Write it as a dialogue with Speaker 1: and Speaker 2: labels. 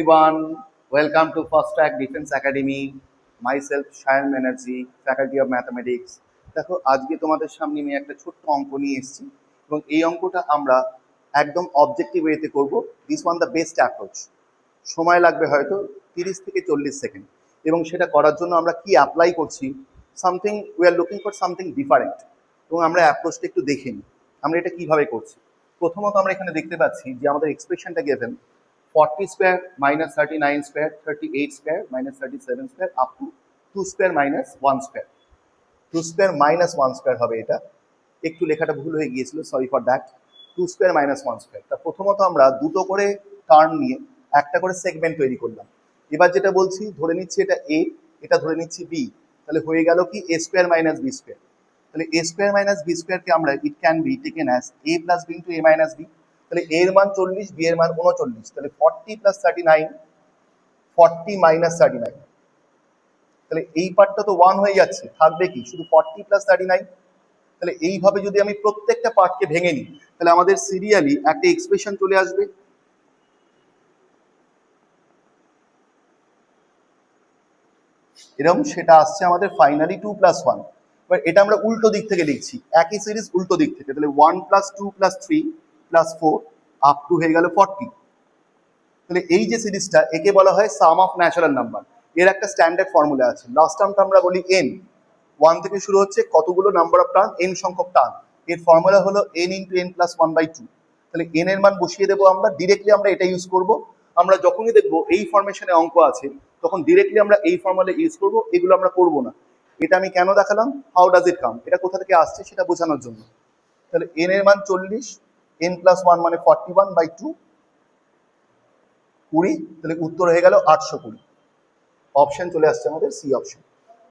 Speaker 1: Everyone, welcome to Fast Track Defense Academy. Myself, Shayan Banerjee, Faculty of Mathematics. দেখো আজকে তোমাদের সামনে আমি একটা ছোট্ট অঙ্ক নিয়ে এসেছি এবং এই অঙ্কটা আমরা একদম অবজেক্টিভ ওয়েতে করব। This one the best approach. সময় লাগবে হয়তো 30 থেকে 40 সেকেন্ড এবং সেটা করার জন্য আমরা কি অ্যাপ্লাই করছি, something we are looking for something different, এবং আমরা অ্যাপ্রোচটা একটু দেখে নিই আমরা এটা কিভাবে করছি। প্রথমত আমরা এখানে দেখতে পাচ্ছি যে আমাদের এক্সপ্রেশনটা given 40 square minus 39 square 38 square minus 37 square up to 2 square minus 1 square. 2 square minus 1 square হবে এটা, একটু লেখাটা ভুল হয়ে গিয়েছিল, sorry for that. 2 square minus 1 square. তা প্রথমত আমরা দুটো করে টার্ম নিয়ে একটা করে সেগমেন্ট তৈরি করলাম। এবার যেটা বলছি ধরে নিচ্ছি এটা এ, এটা ধরে নিচ্ছি বি, তাহলে হয়ে গেল কি A square minus B square. তাহলে এ স্কোয়ার মাইনাস বি স্কোয়ারকে আমরা it can be taken as A plus B into A minus B. তাহলে এর মান 40, বি এর মান 39, তাহলে 40 প্লাস 39, 40 মাইনাস 39। তাহলে এই পার্টটা তো 1 হয়ে যাচ্ছে, থাকবে কি শুধু 40 প্লাস 39। তাহলে এইভাবে যদি আমি প্রত্যেকটা পার্টকে ভেঙে নিই তাহলে আমাদের সিরিয়ালি একটা এক্সপ্রেশন চলে আসবে। এরকম সেটা আসছে আমাদের ফাইনালি 2 প্লাস 1। এবার এটা আমরা উল্টো দিক থেকে লিখছি, একই সিরিজ উল্টো দিক থেকে। তাহলে 1 plus 2 plus 3 plus 4 up to হয়ে গেল 40। তাহলে এই যে সিরিজটা একে বলা হয় সাম অফ ন্যাচারাল নাম্বার। এর একটা স্ট্যান্ডার্ড ফর্মুলা আছে, লাস্ট টার্মটা আমরা বলি এন। 1 থেকে শুরু হচ্ছে কতগুলো নাম্বার অফ টার্ম, এন সংখ্যক টার্ম। এর ফর্মুলা হলো এন ইন্টু এন প্লাস 1/2। তাহলে এন এর মান বসিয়ে দেবো আমরা, ডিরেক্টলি আমরা এটা ইউজ করব। আমরা যখনই দেখবো এই ফরমেশনে অঙ্ক আছে তখন ডিরেক্টলি আমরা এই ফর্মুলা ইউজ করব, এগুলো আমরা করব না। এটা আমি কেন দেখালাম, হাউ ডাজ ইট কাম, এটা কোথা থেকে আসছে সেটা বোঝানোর জন্য। তাহলে এন এর মান 40, এন প্লাস 1 মানে 41/2, 20। তাহলে উত্তর হয়ে গেল 820। অপশন চলে আসছে আমাদের সি অপশন।